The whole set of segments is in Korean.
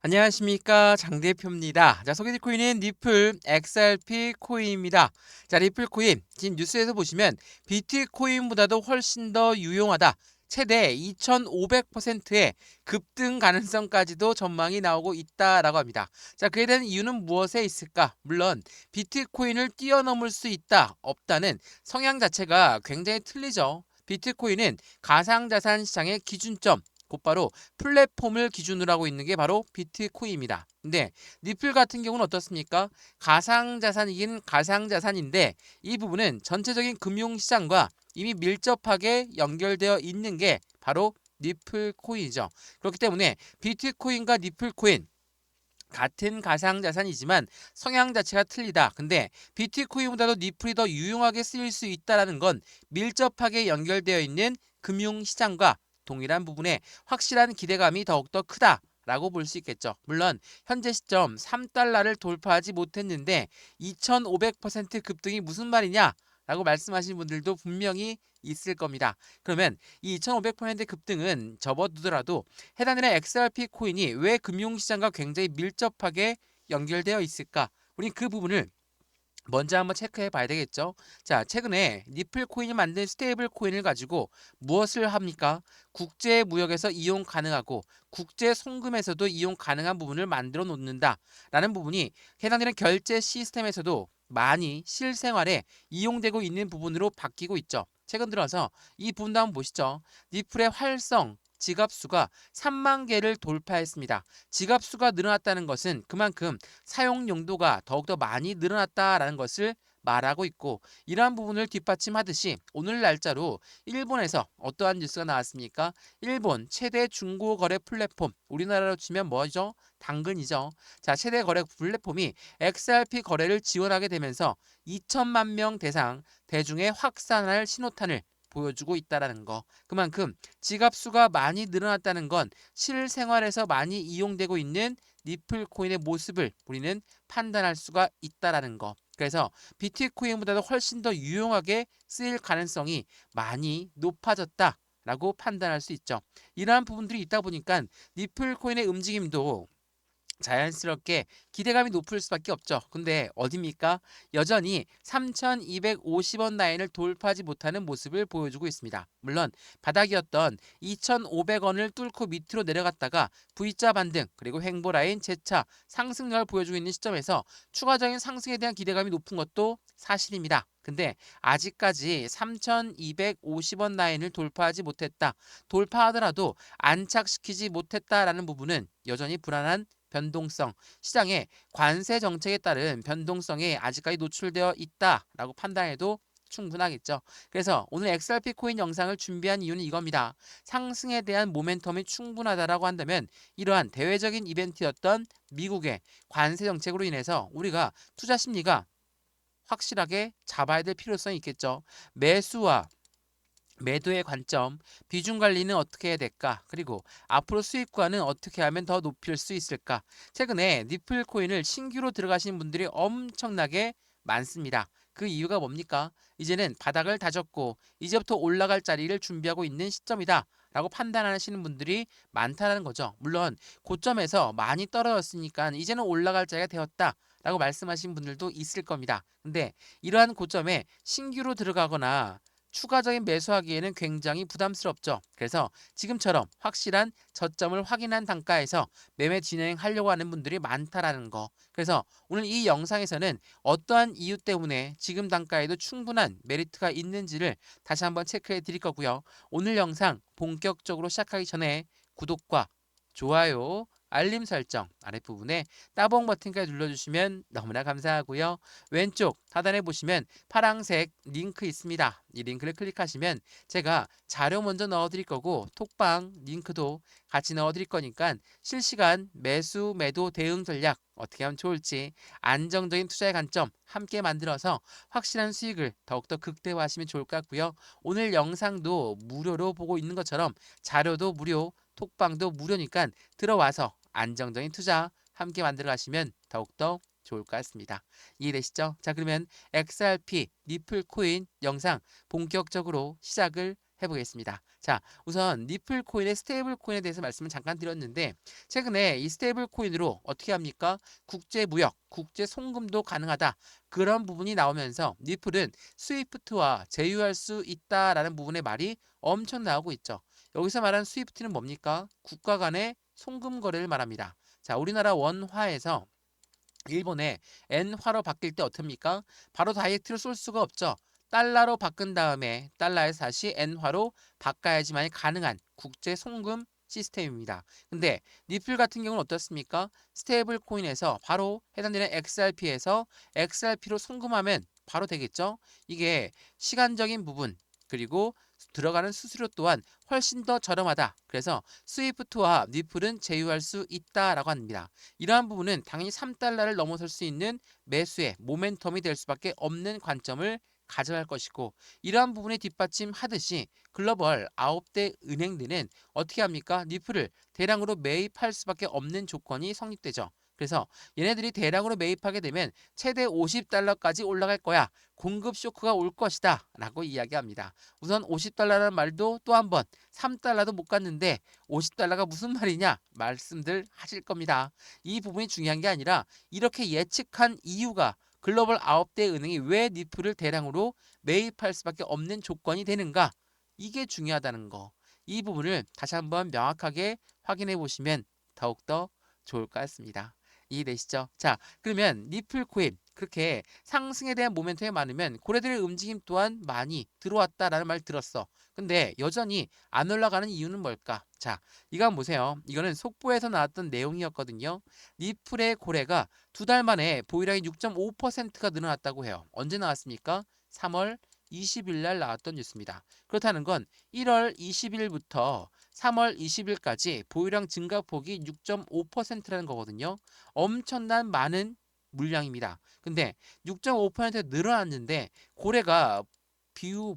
안녕하십니까, 장 대표입니다. 자, 소개해드릴 코인은 리플 XRP 코인입니다. 자, 리플 코인 지금 뉴스에서 보시면 비트코인보다도 훨씬 더 유용하다, 최대 2500%의 급등 가능성까지도 전망이 나오고 있다라고 합니다. 자, 그에 대한 이유는 무엇에 있을까? 물론 비트코인을 뛰어넘을 수 있다, 없다는 성향 자체가 굉장히 틀리죠. 비트코인은 가상자산 시장의 기준점, 곧바로 플랫폼을 기준으로 하고 있는 게 바로 비트코인입니다. 근데 리플 같은 경우는 어떻습니까? 가상자산이긴 가상자산인데 이 부분은 전체적인 금융시장과 이미 밀접하게 연결되어 있는 게 바로 리플 코인이죠. 그렇기 때문에 비트코인과 리플 코인 같은 가상자산이지만 성향 자체가 틀리다. 근데 비트코인보다도 리플이 더 유용하게 쓰일 수 있다는 건 밀접하게 연결되어 있는 금융시장과 동일한 부분에 확실한 기대감이 더욱더 크다라고 볼 수 있겠죠. 물론 현재 시점 3달러를 돌파하지 못했는데 2500% 급등이 무슨 말이냐? 라고 말씀하시는 분들도 분명히 있을 겁니다. 그러면 이 2500% 급등은 접어두더라도 해당되는 XRP 코인이 왜 금융시장과 굉장히 밀접하게 연결되어 있을까? 우리 그 부분을 먼저 한번 체크해 봐야 되겠죠. 자, 최근에 리플 코인이 만든 스테이블 코인을 가지고 무엇을 합니까? 국제 무역에서 이용 가능하고 국제 송금에서도 이용 가능한 부분을 만들어 놓는다라는 부분이 해당되는 결제 시스템에서도 많이 실생활에 이용되고 있는 부분으로 바뀌고 있죠. 최근 들어서 이 부분도 한번 보시죠. 리플의 활성 지갑 수가 3만 개를 돌파했습니다. 지갑 수가 늘어났다는 것은 그만큼 사용 용도가 더욱더 많이 늘어났다라는 것을 말하고 있고, 이러한 부분을 뒷받침하듯이 오늘 날짜로 일본에서 어떠한 뉴스가 나왔습니까? 일본 최대 중고거래 플랫폼, 우리나라로 치면 뭐죠? 당근이죠. 자, 최대 거래 플랫폼이 XRP 거래를 지원하게 되면서 2천만 명 대상 대중의 확산할 신호탄을 보여주고 있다라는 거. 그만큼 지갑 수가 많이 늘어났다는 건 실생활에서 많이 이용되고 있는 리플 코인의 모습을 우리는 판단할 수가 있다라는 거. 그래서 비트코인보다도 훨씬 더 유용하게 쓰일 가능성이 많이 높아졌다라고 판단할 수 있죠. 이러한 부분들이 있다 보니까 리플 코인의 움직임도 자연스럽게 기대감이 높을 수밖에 없죠. 근데 어딥니까? 여전히 3,250원 라인을 돌파하지 못하는 모습을 보여주고 있습니다. 물론 바닥이었던 2,500원을 뚫고 밑으로 내려갔다가 V자 반등 그리고 횡보 라인 재차 상승력을 보여주고 있는 시점에서 추가적인 상승에 대한 기대감이 높은 것도 사실입니다. 근데 아직까지 3,250원 라인을 돌파하지 못했다. 돌파하더라도 안착시키지 못했다라는 부분은 여전히 불안한 변동성, 시장의 관세 정책에 따른 변동성에 아직까지 노출되어 있다라고 판단해도 충분하겠죠. 그래서 오늘 XRP 코인 영상을 준비한 이유는 이겁니다. 상승에 대한 모멘텀이 충분하다라고 한다면 이러한 대외적인 이벤트였던 미국의 관세 정책으로 인해서 우리가 투자 심리가 확실하게 잡아야 될 필요성이 있겠죠. 매수와 매도의 관점, 비중 관리는 어떻게 해야 될까? 그리고 앞으로 수익과는 어떻게 하면 더 높일 수 있을까? 최근에 리플 코인을 신규로 들어가신 분들이 엄청나게 많습니다. 그 이유가 뭡니까? 이제는 바닥을 다졌고 이제부터 올라갈 자리를 준비하고 있는 시점이다 라고 판단하시는 분들이 많다는 거죠. 물론 고점에서 많이 떨어졌으니까 이제는 올라갈 자리가 되었다 라고 말씀하신 분들도 있을 겁니다. 근데 이러한 고점에 신규로 들어가거나 추가적인 매수하기에는 굉장히 부담스럽죠. 그래서 지금처럼 확실한 저점을 확인한 단가에서 매매 진행하려고 하는 분들이 많다라는 거. 그래서 오늘 이 영상에서는 어떠한 이유 때문에 지금 단가에도 충분한 메리트가 있는지를 다시 한번 체크해 드릴 거고요. 오늘 영상 본격적으로 시작하기 전에 구독과 좋아요, 알림 설정 아랫부분에 따봉 버튼까지 눌러주시면 너무나 감사하고요. 왼쪽 하단에 보시면 파란색 링크 있습니다. 이 링크를 클릭하시면 제가 자료 먼저 넣어드릴 거고 톡방 링크도 같이 넣어드릴 거니까 실시간 매수 매도 대응 전략 어떻게 하면 좋을지 안정적인 투자의 관점 함께 만들어서 확실한 수익을 더욱더 극대화하시면 좋을 것 같고요. 오늘 영상도 무료로 보고 있는 것처럼 자료도 무료, 톡방도 무료니까 들어와서 안정적인 투자 함께 만들어 가시면 더욱더 좋을 것 같습니다. 이해되시죠? 자, 그러면 XRP 리플 코인 영상 본격적으로 시작을 해보겠습니다. 자, 우선 리플 코인의 스테이블 코인에 대해서 말씀을 잠깐 드렸는데 최근에 이 스테이블 코인으로 어떻게 합니까? 국제 무역, 국제 송금도 가능하다. 그런 부분이 나오면서 리플은 스위프트와 제휴할 수 있다라는 부분의 말이 엄청 나오고 있죠. 여기서 말하는 스위프트는 뭡니까? 국가 간의 송금 거래를 말합니다. 자, 우리나라 원화에서 일본의 엔화로 바뀔 때 어떻습니까? 바로 다이렉트로 쏠 수가 없죠. 달러로 바꾼 다음에 달러에서 다시 엔화로 바꿔야지만 가능한 국제 송금 시스템입니다. 근데 리플 같은 경우는 어떻습니까? 스테이블 코인에서 바로 해당되는 XRP에서 XRP로 송금하면 바로 되겠죠? 이게 시간적인 부분 그리고 들어가는 수수료 또한 훨씬 더 저렴하다. 그래서 스위프트와 리플은 제휴할 수 있다라고 합니다. 이러한 부분은 당연히 3달러를 넘어설 수 있는 매수의 모멘텀이 될 수밖에 없는 관점을 가져갈 것이고 이러한 부분에 뒷받침하듯이 글로벌 9대 은행들은 어떻게 합니까? 리플을 대량으로 매입할 수밖에 없는 조건이 성립되죠. 그래서 얘네들이 대량으로 매입하게 되면 최대 50달러까지 올라갈 거야. 공급 쇼크가 올 것이다. 라고 이야기합니다. 우선 50달러라는 말도 또 한 번 3달러도 못 갔는데 50달러가 무슨 말이냐 말씀들 하실 겁니다. 이 부분이 중요한 게 아니라 이렇게 예측한 이유가 글로벌 9대 은행이 왜 리플을 대량으로 매입할 수밖에 없는 조건이 되는가 이게 중요하다는 거. 이 부분을 다시 한번 명확하게 확인해 보시면 더욱더 좋을 것 같습니다. 이해되시죠? 자, 그러면 리플 코인 그렇게 상승에 대한 모멘텀이 많으면 고래들의 움직임 또한 많이 들어왔다라는 말 들었어. 근데 여전히 안 올라가는 이유는 뭘까? 자, 이거 한번 보세요. 이거는 속보에서 나왔던 내용이었거든요. 리플의 고래가 2달 만에 보유량이 6.5%가 늘어났다고 해요. 언제 나왔습니까? 3월 20일 날 나왔던 뉴스입니다. 그렇다는 건 1월 20일부터 3월 20일까지 보유량 증가폭이 6.5%라는 거거든요. 엄청난 많은 물량입니다. 근데 6.5% 늘어났는데 고래가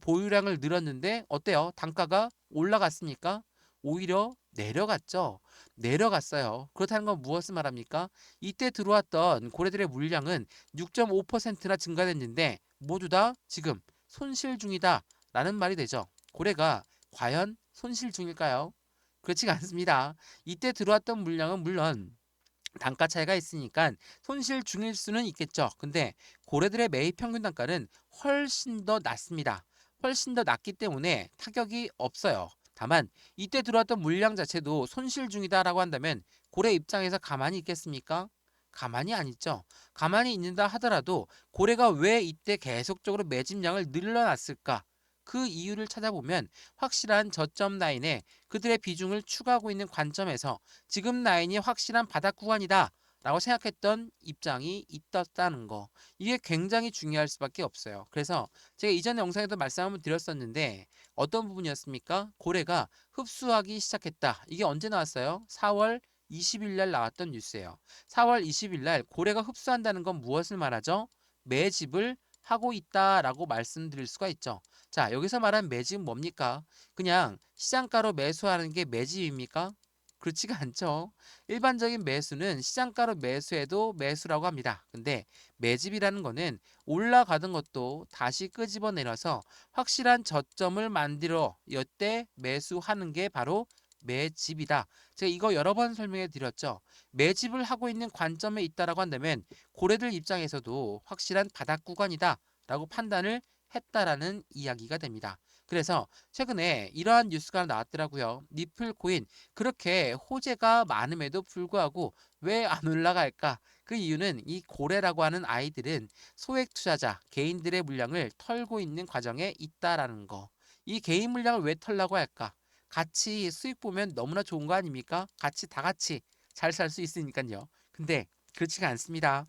보유량을 늘었는데 어때요? 단가가 올라갔습니까? 오히려 내려갔죠. 내려갔어요. 그렇다는 건 무엇을 말합니까? 이때 들어왔던 고래들의 물량은 6.5%나 증가됐는데 모두 다 지금 손실 중이다 라는 말이 되죠. 고래가 과연 손실 중일까요? 그렇지가 않습니다. 이때 들어왔던 물량은 물론 단가 차이가 있으니까 손실 중일 수는 있겠죠. 근데 고래들의 매입 평균 단가는 훨씬 더 낮습니다. 훨씬 더 낮기 때문에 타격이 없어요. 다만 이때 들어왔던 물량 자체도 손실 중이다라고 한다면 고래 입장에서 가만히 있겠습니까? 가만히 안 있죠. 가만히 있는다 하더라도 고래가 왜 이때 계속적으로 매집량을 늘려놨을까? 그 이유를 찾아보면 확실한 저점 라인에 그들의 비중을 추가하고 있는 관점에서 지금 라인이 확실한 바닥 구간이다 라고 생각했던 입장이 있었다는 거. 이게 굉장히 중요할 수밖에 없어요. 그래서 제가 이전 영상에도 말씀 한번 드렸었는데 어떤 부분이었습니까? 고래가 흡수하기 시작했다. 이게 언제 나왔어요? 4월 20일 날 나왔던 뉴스예요. 4월 20일 날 고래가 흡수한다는 건 무엇을 말하죠? 매집을 하고 있다라고 말씀드릴 수가 있죠. 자, 여기서 말한 매집은 뭡니까? 그냥 시장가로 매수하는 게 매집입니까? 그렇지가 않죠. 일반적인 매수는 시장가로 매수해도 매수라고 합니다. 근데 매집이라는 거는 올라가던 것도 다시 끄집어내려서 확실한 저점을 만들어 이때 매수하는 게 바로 매집이다. 제가 이거 여러 번 설명해 드렸죠. 매집을 하고 있는 관점에 있다라고 한다면 고래들 입장에서도 확실한 바닥 구간이다 라고 판단을 했다라는 이야기가 됩니다. 그래서 최근에 이러한 뉴스가 나왔더라고요. 리플 코인 그렇게 호재가 많음에도 불구하고 왜 안 올라갈까? 그 이유는 이 고래라고 하는 아이들은 소액 투자자 개인들의 물량을 털고 있는 과정에 있다라는 거. 이 개인 물량을 왜 털라고 할까? 같이 수익 보면 너무나 좋은 거 아닙니까? 같이 다 같이 잘 살 수 있으니까요. 근데 그렇지가 않습니다.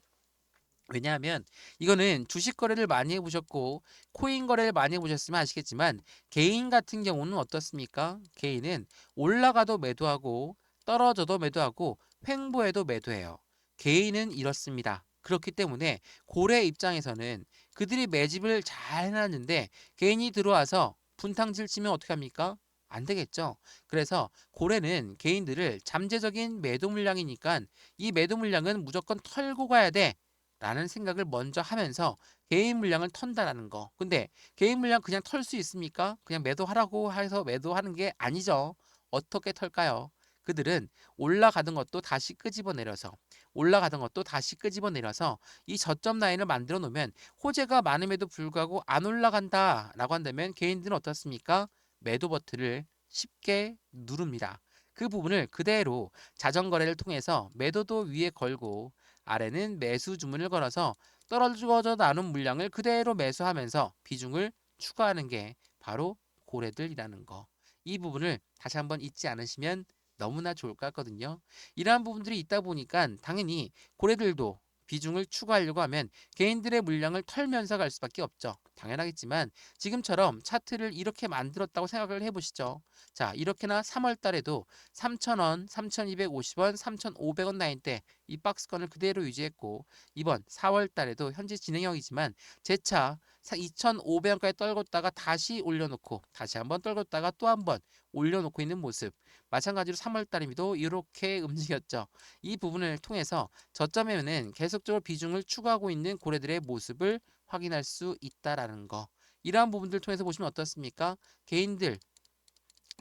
왜냐하면 이거는 주식 거래를 많이 해보셨고 코인 거래를 많이 해보셨으면 아시겠지만 개인 같은 경우는 어떻습니까? 개인은 올라가도 매도하고 떨어져도 매도하고 횡보해도 매도해요. 개인은 이렇습니다. 그렇기 때문에 고래 입장에서는 그들이 매집을 잘 해놨는데 개인이 들어와서 분탕질 치면 어떻게 합니까? 안 되겠죠. 그래서 고래는 개인들을 잠재적인 매도 물량이니까 이 매도 물량은 무조건 털고 가야 돼. 라는 생각을 먼저 하면서 개인 물량을 턴다라는 거. 근데 개인 물량 그냥 털 수 있습니까? 그냥 매도하라고 해서 매도하는 게 아니죠. 어떻게 털까요? 그들은 올라가던 것도 다시 끄집어내려서 이 저점 라인을 만들어 놓으면 호재가 많음에도 불구하고 안 올라간다라고 한다면 개인들은 어떻습니까? 매도 버튼을 쉽게 누릅니다. 그 부분을 그대로 자전거래를 통해서 매도도 위에 걸고 아래는 매수 주문을 걸어서 떨어져 나눈 물량을 그대로 매수하면서 비중을 추가하는 게 바로 고래들이라는 거. 이 부분을 다시 한번 잊지 않으시면 너무나 좋을 것 같거든요. 이러한 부분들이 있다 보니까 당연히 고래들도 비중을 추가하려고 하면 개인들의 물량을 털면서 갈 수밖에 없죠. 당연하겠지만 지금처럼 차트를 이렇게 만들었다고 생각을 해보시죠. 자, 이렇게나 3월 달에도 3,000원, 3,250원, 3,500원 라인대 이 박스권을 그대로 유지했고 이번 4월 달에도 현재 진행형이지만 재차 2,500원까지 떨궜다가 다시 올려놓고 다시 한번 떨궜다가 또 한번 올려놓고 있는 모습. 마찬가지로 3월 달에도 이렇게 움직였죠. 이 부분을 통해서 저점에는 계속적으로 비중을 추가하고 있는 고래들의 모습을 확인할 수 있다라는 거. 이러한 부분들 통해서 보시면 어떻습니까? 개인들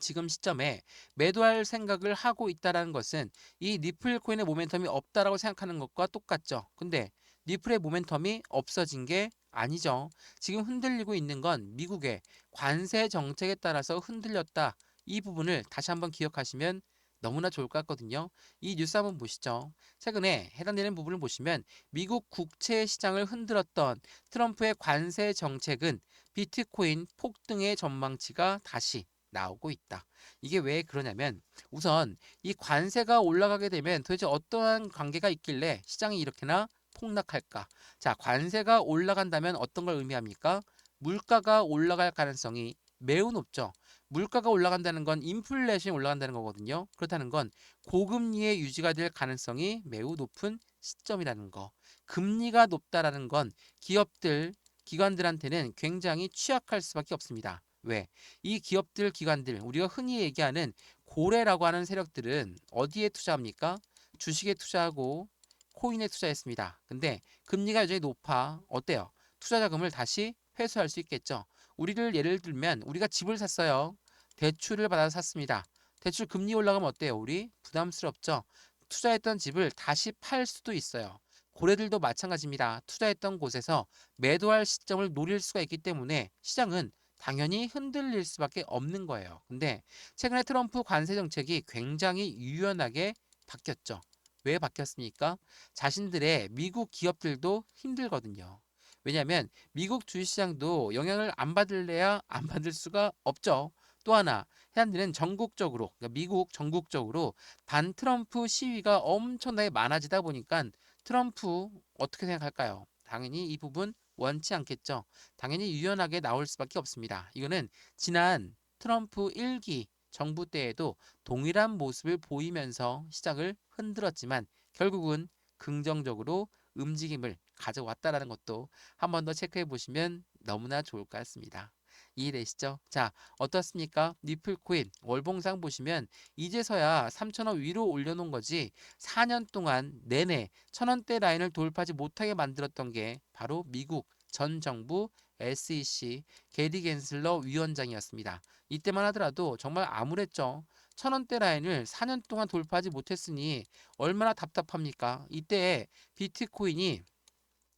지금 시점에 매도할 생각을 하고 있다라는 것은 이 니플 코인의 모멘텀이 없다라고 생각하는 것과 똑같죠. 근데 니플의 모멘텀이 없어진 게 아니죠. 지금 흔들리고 있는 건 미국의 관세 정책에 따라서 흔들렸다. 이 부분을 다시 한번 기억하시면 너무나 좋을 것 같거든요. 이 뉴스 한번 보시죠. 최근에 해당되는 부분을 보시면 미국 국채 시장을 흔들었던 트럼프의 관세 정책은 비트코인 폭등의 전망치가 다시 나오고 있다. 이게 왜 그러냐면 우선 이 관세가 올라가게 되면 도대체 어떠한 관계가 있길래 시장이 이렇게나 폭락할까? 자, 관세가 올라간다면 어떤 걸 의미합니까? 물가가 올라갈 가능성이 매우 높죠. 물가가 올라간다는 건 인플레이션이 올라간다는 거거든요. 그렇다는 건 고금리의 유지가 될 가능성이 매우 높은 시점이라는 거. 금리가 높다라는 건 기업들, 기관들한테는 굉장히 취약할 수밖에 없습니다. 왜? 이 기업들, 기관들, 우리가 흔히 얘기하는 고래라고 하는 세력들은 어디에 투자합니까? 주식에 투자하고 코인에 투자했습니다. 근데 금리가 여전히 높아. 어때요? 투자 자금을 다시 회수할 수 있겠죠. 우리를 예를 들면 우리가 집을 샀어요. 대출을 받아서 샀습니다. 대출 금리 올라가면 어때요? 우리 부담스럽죠. 투자했던 집을 다시 팔 수도 있어요. 고래들도 마찬가지입니다. 투자했던 곳에서 매도할 시점을 노릴 수가 있기 때문에 시장은 당연히 흔들릴 수밖에 없는 거예요. 근데 최근에 트럼프 관세 정책이 굉장히 유연하게 바뀌었죠. 왜 바뀌었습니까? 자신들의 미국 기업들도 힘들거든요. 왜냐하면 미국 주식시장도 영향을 안 받을래야 안 받을 수가 없죠. 또 하나 해안들은 전국적으로 그러니까 미국 전국적으로 반 트럼프 시위가 엄청나게 많아지다 보니까 트럼프 어떻게 생각할까요? 당연히 이 부분 원치 않겠죠. 당연히 유연하게 나올 수밖에 없습니다. 이거는 지난 트럼프 1기 정부 때에도 동일한 모습을 보이면서 시장을 흔들었지만 결국은 긍정적으로 움직임을 가져왔다라는 것도 한 번 더 체크해 보시면 너무나 좋을 것 같습니다. 이해되시죠? 자, 어떻습니까? 니플코인 월봉상 보시면 이제서야 3,000원 위로 올려놓은 거지 4년 동안 내내 1,000원대 라인을 돌파하지 못하게 만들었던 게 바로 미국 전 정부 SEC 게리 겐슬러 위원장이었습니다. 이때만 하더라도 정말 암울했죠. 1,000원대 라인을 4년 동안 돌파하지 못했으니 얼마나 답답합니까? 이때 비트코인이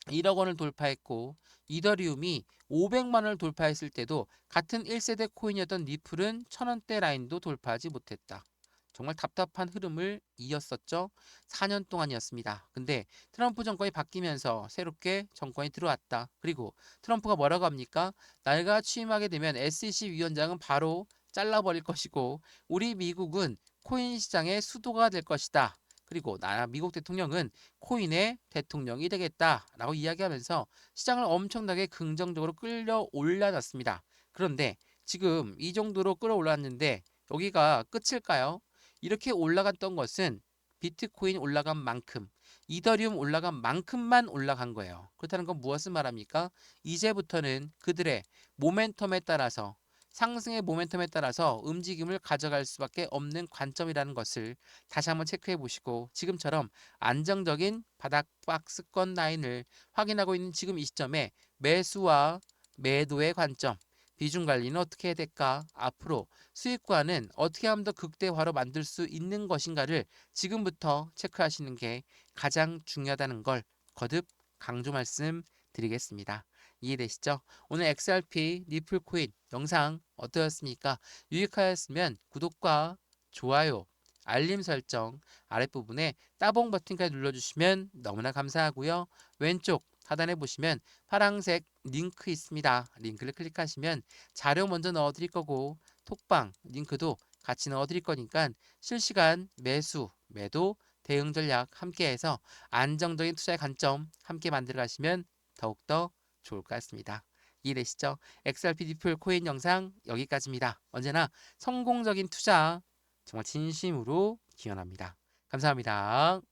1억 원을 돌파했고 이더리움이 500만 원을 돌파했을 때도 같은 1세대 코인이었던 리플은 1,000원대 라인도 돌파하지 못했다. 정말 답답한 흐름을 이었었죠. 4년 동안이었습니다. 근데 트럼프 정권이 바뀌면서 새롭게 정권이 들어왔다. 그리고 트럼프가 뭐라고 합니까? 내가 취임하게 되면 SEC 위원장은 바로 잘라버릴 것이고 우리 미국은 코인 시장의 수도가 될 것이다. 그리고 미국 대통령은 코인의 대통령이 되겠다라고 이야기하면서 시장을 엄청나게 긍정적으로 끌려 올려놨습니다. 그런데 지금 이 정도로 끌어올랐는데 여기가 끝일까요? 이렇게 올라갔던 것은 비트코인 올라간 만큼, 이더리움 올라간 만큼만 올라간 거예요. 그렇다는 건 무엇을 말합니까? 이제부터는 그들의 모멘텀에 따라서 상승의 모멘텀에 따라서 움직임을 가져갈 수밖에 없는 관점이라는 것을 다시 한번 체크해 보시고 지금처럼 안정적인 바닥 박스권 라인을 확인하고 있는 지금 이 시점에 매수와 매도의 관점, 비중 관리는 어떻게 해야 될까? 앞으로 수익과는 어떻게 하면 더 극대화로 만들 수 있는 것인가를 지금부터 체크하시는 게 가장 중요하다는 걸 거듭 강조 말씀드리겠습니다. 이해되시죠? 오늘 XRP 리플코인 영상 어떠셨습니까? 유익하였으면 구독과 좋아요, 알림 설정 아랫부분에 따봉 버튼까지 눌러주시면 너무나 감사하고요. 왼쪽 하단에 보시면 파란색 링크 있습니다. 링크를 클릭하시면 자료 먼저 넣어드릴 거고 톡방 링크도 같이 넣어드릴 거니까 실시간 매수, 매도, 대응 전략 함께해서 안정적인 투자의 관점 함께 만들어 가시면 더욱더 좋을 것 같습니다. 이해되시죠? XRP 디플 코인 영상 여기까지입니다. 언제나 성공적인 투자 정말 진심으로 기원합니다. 감사합니다.